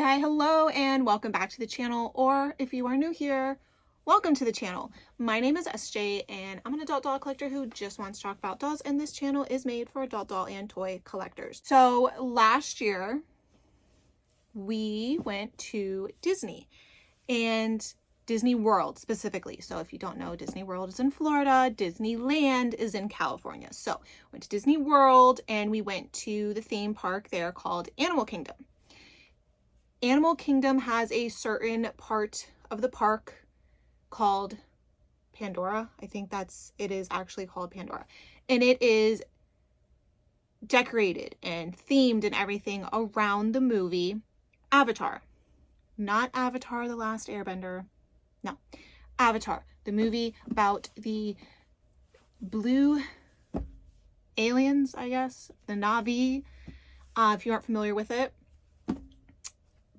Hi, hello, and welcome back to the channel, or if you are new here, welcome to the channel. My name is SJ, and I'm an adult doll collector who just wants to talk about dolls, and this channel is made for adult doll and toy collectors. So last year, we went to Disney, and Disney World specifically. So if you don't know, Disney World is in Florida, Disneyland is in California. So went to Disney World, and we went to the theme park there called Animal Kingdom. Animal Kingdom has a certain part of the park called Pandora. I think it is actually called Pandora. And it is decorated and themed and everything around the movie Avatar. Not Avatar: The Last Airbender. No. Avatar, the movie about the blue aliens, I guess. The Na'vi. If you aren't familiar with it,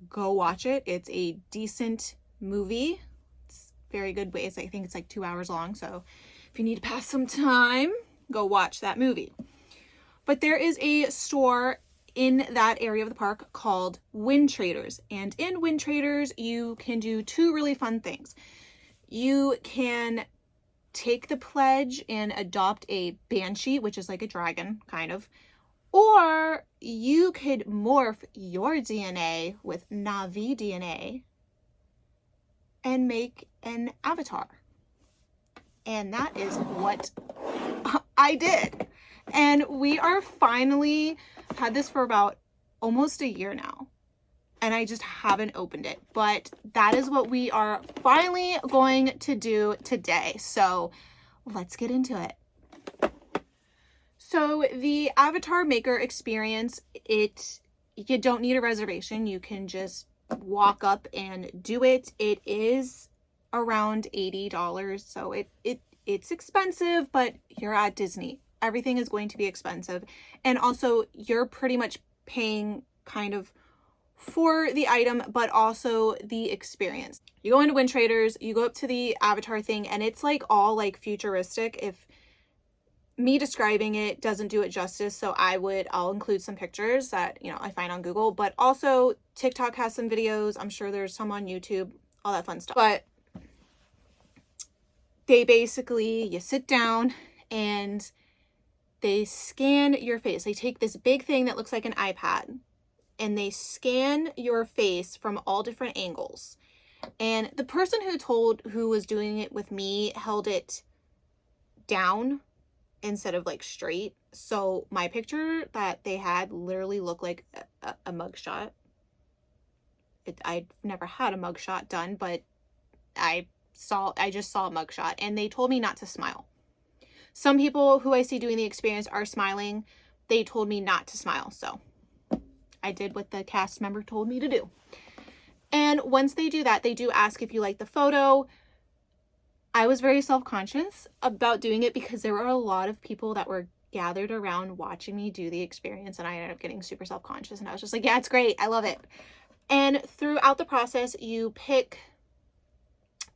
go watch it. It's a decent movie. It's very good ways. I think it's like 2 hours long. So if you need to pass some time, go watch that movie. But there is a store in that area of the park called Wind Traders. And in Wind Traders, you can do two really fun things. You can take the pledge and adopt a banshee, which is like a dragon, kind of. Or you could morph your DNA with Na'vi DNA and make an avatar. And that is what I did. And we are finally had this for about almost a year now. And I just haven't opened it. But that is what we are finally going to do today. So let's get into it. So the Avatar Maker experience, you don't need a reservation. You can just walk up and do it. It is around $80. So it's expensive, but you're at Disney. Everything is going to be expensive. And also you're pretty much paying kind of for the item, but also the experience. You go into Wind Traders, you go up to the Avatar thing, and it's like all like futuristic. If me describing it doesn't do it justice, so I'll include some pictures that, I find on Google, but also TikTok has some videos. I'm sure there's some on YouTube, all that fun stuff. But they basically, you sit down and they scan your face. They take this big thing that looks like an iPad and they scan your face from all different angles. And the person who was doing it with me held it down instead of like straight. So my picture that they had literally looked like a mugshot. I'd never had a mugshot done, but I just saw a mugshot, and they told me not to smile. Some people who I see doing the experience are smiling. They told me not to smile. So I did what the cast member told me to do. And once they do that, they do ask if you like the photo. I was very self-conscious about doing it because there were a lot of people that were gathered around watching me do the experience, and I ended up getting super self-conscious, and I was just like, yeah, it's great. I love it. And throughout the process, you pick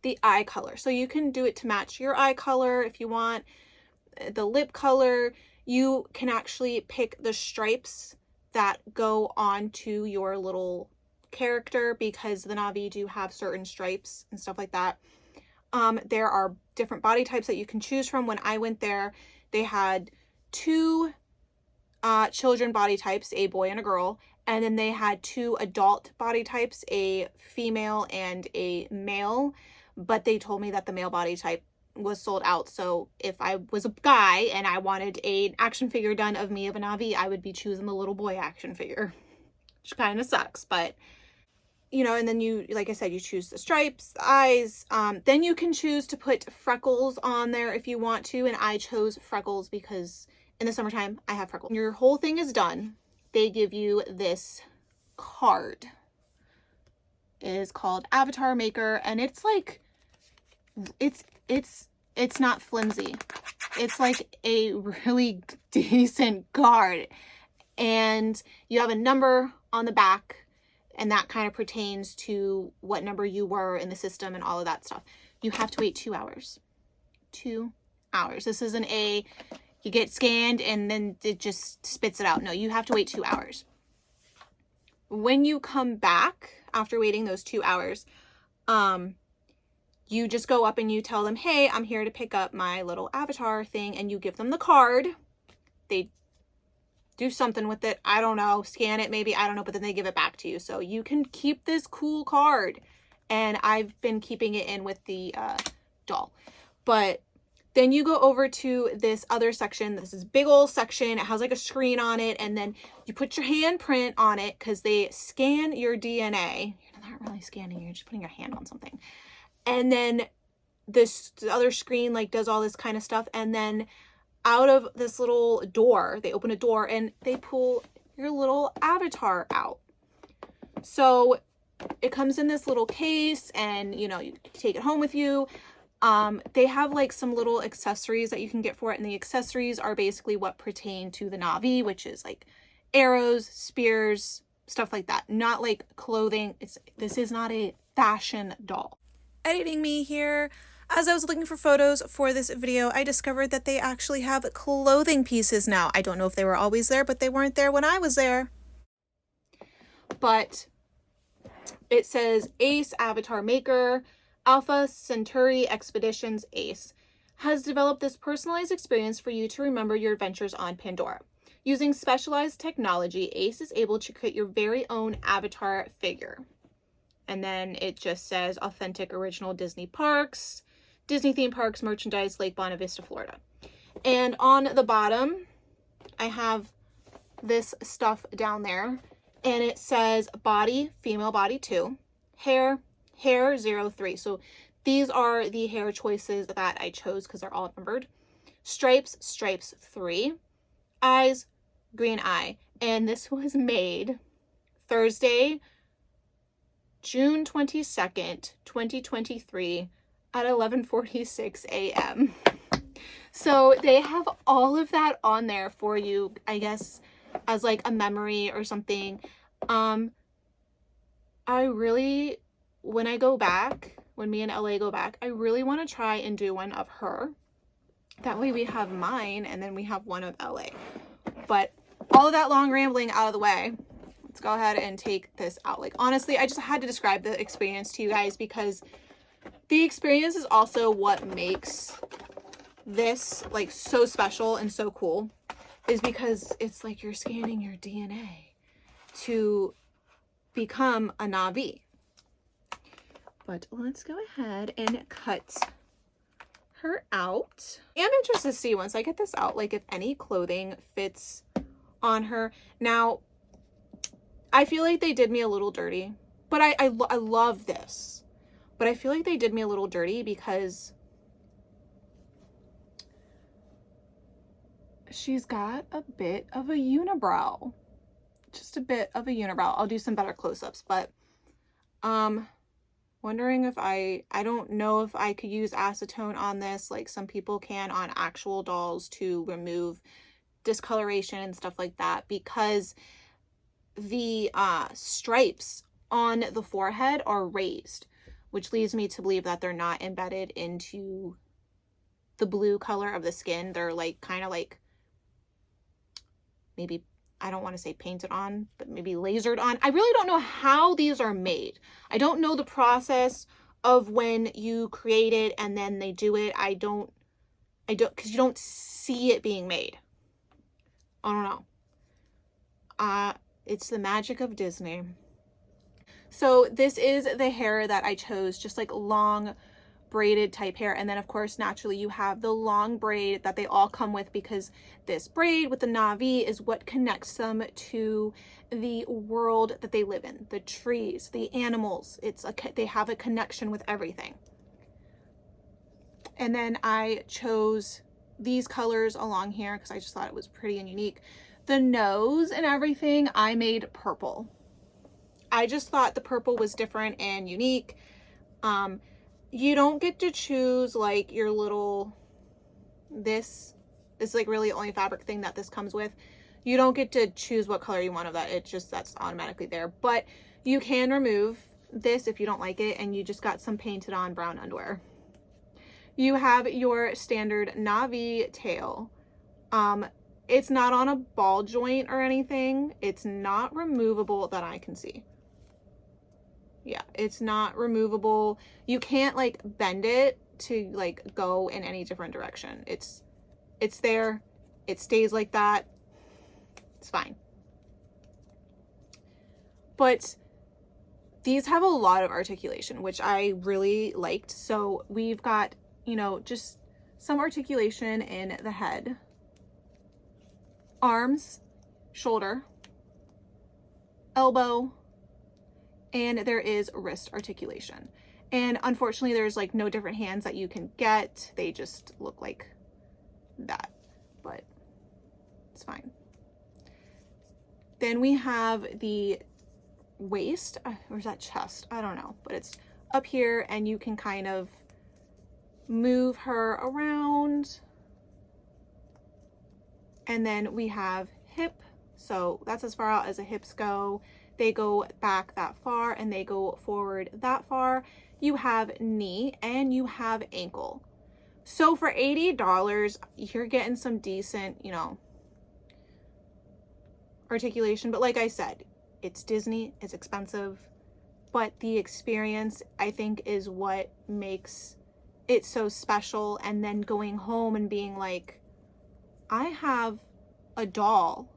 the eye color. So you can do it to match your eye color if you want. The lip color, you can actually pick the stripes that go onto your little character, because the Na'vi do have certain stripes and stuff like that. There are different body types that you can choose from. When I went there, they had two children body types, a boy and a girl, and then they had two adult body types, a female and a male, but they told me that the male body type was sold out. So if I was a guy and I wanted an action figure done of me of a Na'vi, I would be choosing the little boy action figure, which kind of sucks, but and then you, like I said, you choose the stripes, the eyes. Then you can choose to put freckles on there if you want to. And I chose freckles because in the summertime, I have freckles. When your whole thing is done, they give you this card. It is called Avatar Maker. And it's like, it's not flimsy. It's like a really decent card. And you have a number on the back, and that kind of pertains to what number you were in the system and all of that stuff. You have to wait 2 hours. 2 hours. This isn't you get scanned and then it just spits it out. No, you have to wait 2 hours. when you come back after waiting those 2 hours, you just go up and you tell them, hey, I'm here to pick up my little avatar thing, and you give them the card. They do something with it. I don't know, scan it maybe, I don't know, but then they give it back to you. So you can keep this cool card. And I've been keeping it in with the doll. But then you go over to this other section. This is big old section. It has like a screen on it. And then you put your handprint on it because they scan your DNA. You're not really scanning, you're just putting your hand on something. And then this other screen like does all this kind of stuff. And then out of this little door, they open a door and they pull your little avatar out. So it comes in this little case, and you know, you take it home with you. They have like some little accessories that you can get for it, and the accessories are basically what pertain to the Na'vi, which is like arrows, spears, stuff like that. Not like clothing. This is not a fashion doll. Editing me here. As I was looking for photos for this video, I discovered that they actually have clothing pieces now. I don't know if they were always there, but they weren't there when I was there. But it says Ace Avatar Maker, Alpha Centauri Expeditions Ace has developed this personalized experience for you to remember your adventures on Pandora. Using specialized technology, Ace is able to create your very own avatar figure. And then it just says authentic original Disney parks, Disney theme parks, merchandise, Lake Bonita Vista, Florida. And on the bottom, I have this stuff down there. And it says body, female body 2, hair 03. So these are the hair choices that I chose because they're all numbered. Stripes 3. Eyes, green eye. And this was made Thursday, June 22nd, 2023 at 11:46 a.m. So they have all of that on there for you, I guess, as like a memory or something. I really, when me and LA go back, I really want to try and do one of her. That way we have mine and then we have one of LA. But all of that long rambling out of the way, let's go ahead and take this out. Like, honestly, I just had to describe the experience to you guys because the experience is also what makes this like so special and so cool, is because it's like you're scanning your DNA to become a Na'vi. But let's go ahead and cut her out. I'm interested to see once I get this out, like if any clothing fits on her. Now, I feel like they did me a little dirty, but I love this. But I feel like they did me a little dirty because she's got a bit of a unibrow. Just a bit of a unibrow. I'll do some better close-ups, but wondering if I don't know if I could use acetone on this like some people can on actual dolls to remove discoloration and stuff like that, because the stripes on the forehead are raised, which leads me to believe that they're not embedded into the blue color of the skin. They're like kind of like maybe, I don't want to say painted on, but maybe lasered on. I really don't know how these are made. I don't know the process of when you create it and then they do it. I don't, because you don't see it being made. I don't know. It's the magic of Disney. So this is the hair that I chose, just like long braided type hair. And then of course, naturally you have the long braid that they all come with, because this braid with the Na'vi is what connects them to the world that they live in, the trees, the animals. They have a connection with everything. And then I chose these colors along here because I just thought it was pretty and unique. The nose and everything, I made purple. I just thought the purple was different and unique. You don't get to choose like your little, this is like really the only fabric thing that this comes with. You don't get to choose what color you want of that. That's automatically there. But you can remove this if you don't like it and you just got some painted on brown underwear. You have your standard Na'vi tail. It's not on a ball joint or anything. It's not removable that I can see. Yeah, it's not removable. You can't like bend it to like go in any different direction. It's there. It stays like that. It's fine. But these have a lot of articulation, which I really liked. So we've got, you know, just some articulation in the head, arms, shoulder, elbow, and there is wrist articulation. And unfortunately, there's like no different hands that you can get. They just look like that, but it's fine. Then we have the waist, or is that chest? I don't know, but it's up here and you can kind of move her around. And then we have hip. So that's as far out as the hips go. They go back that far and they go forward that far. You have knee and you have ankle. So for $80, you're getting some decent, you know, articulation. But like I said, it's Disney, it's expensive, but the experience, I think, is what makes it so special. And then going home and being like, I have a doll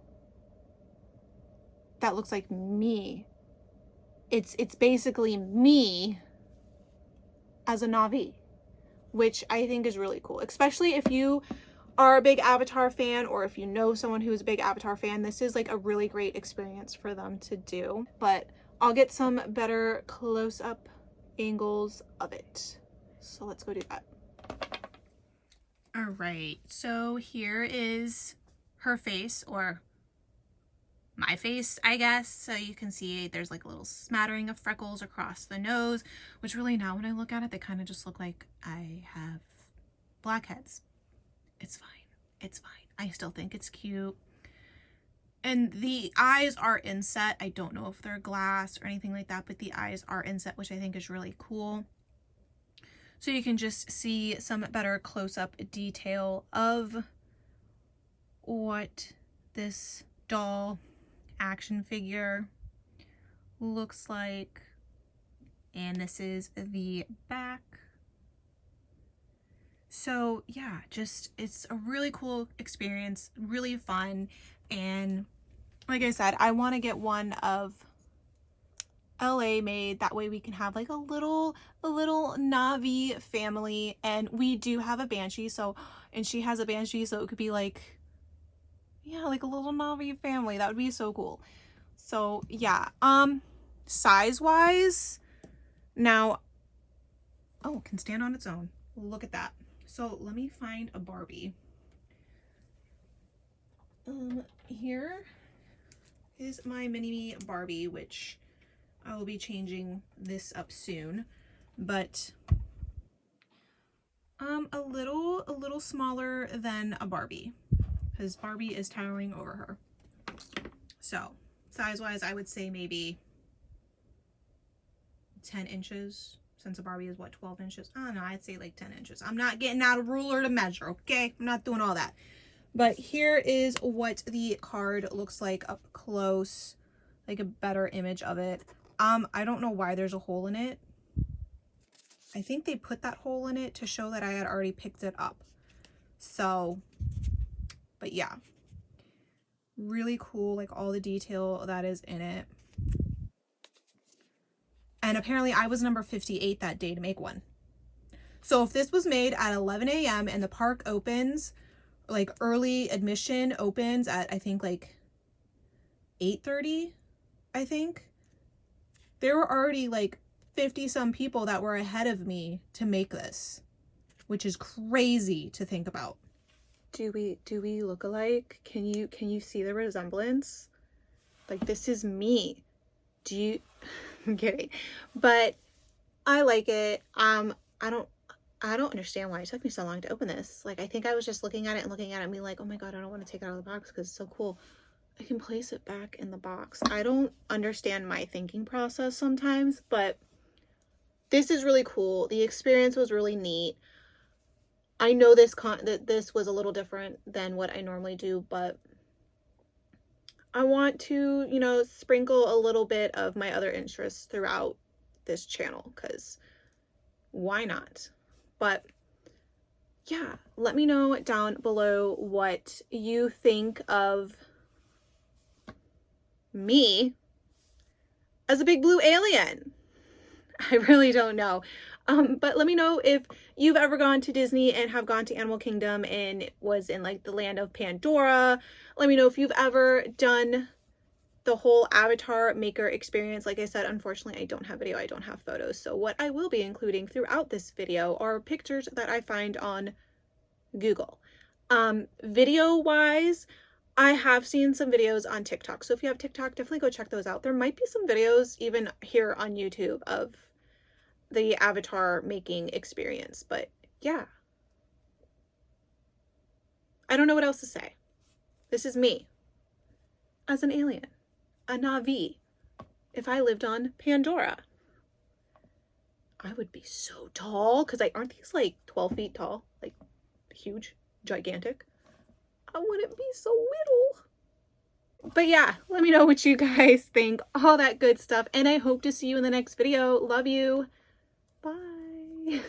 that looks like me. It's basically me as a Na'vi, which I think is really cool, especially if you are a big Avatar fan or if you know someone who's a big Avatar fan. This is like a really great experience for them to do. But I'll get some better close-up angles of it. So let's go do that. All right, so here is her face, or my face, I guess. So you can see there's like a little smattering of freckles across the nose, which really now when I look at it, they kind of just look like I have blackheads. It's fine. It's fine. I still think it's cute. And the eyes are inset. I don't know if they're glass or anything like that, but the eyes are inset, which I think is really cool. So you can just see some better close-up detail of what this doll action figure looks like. And this is the back. So yeah, just it's a really cool experience, really fun. And like I said, I want to get one of LA made. That way we can have like a little Na'vi family. And we do have a Banshee, so, and she has a Banshee, so it could be like, yeah, like a little Na'vi family. That would be so cool. So yeah, size wise, now, oh, it can stand on its own. Look at that. So let me find a Barbie. Here is my mini Barbie, which I will be changing this up soon, but a little smaller than a Barbie, because Barbie is towering over her. So size wise, I would say maybe 10 inches. Since a Barbie is what, 12 inches? I don't know, I'd say like 10 inches. I'm not getting out a ruler to measure, okay? I'm not doing all that. But here is what the card looks like up close, like a better image of it. I don't know why there's a hole in it. I think they put that hole in it to show that I had already picked it up. So, but yeah. Really cool, like all the detail that is in it. And apparently I was number 58 that day to make one. So if this was made at 11 a.m. and the park opens, like early admission opens at I think like 8:30, I think. There were already like 50 some people that were ahead of me to make this, which is crazy to think about. Do we look alike? Can you see the resemblance? Like, this is me. Do you I'm kidding, but I like it. I don't understand why it took me so long to open this. Like, I think I was just looking at it and being like, oh my god, I don't want to take it out of the box because it's so cool. I can place it back in the box. I don't understand my thinking process sometimes, but this is really cool. The experience was really neat. I know that this was a little different than what I normally do, but I want to, you know, sprinkle a little bit of my other interests throughout this channel, because why not? But yeah, let me know down below what you think of me as a big blue alien. I really don't know. But let me know if you've ever gone to Disney and have gone to Animal Kingdom and was in like the land of Pandora. Let me know if you've ever done the whole avatar maker experience. Like I said, unfortunately, I don't have video, I don't have photos. So what I will be including throughout this video are pictures that I find on Google. Video wise, I have seen some videos on TikTok. So if you have TikTok, definitely go check those out. There might be some videos even here on YouTube of the avatar making experience, but yeah. I don't know what else to say. This is me as an alien, a Na'vi. If I lived on Pandora, I would be so tall, because aren't these like 12 feet tall? Like huge, gigantic. I wouldn't be so little. But yeah, let me know what you guys think, all that good stuff, and I hope to see you in the next video. Love you. Bye.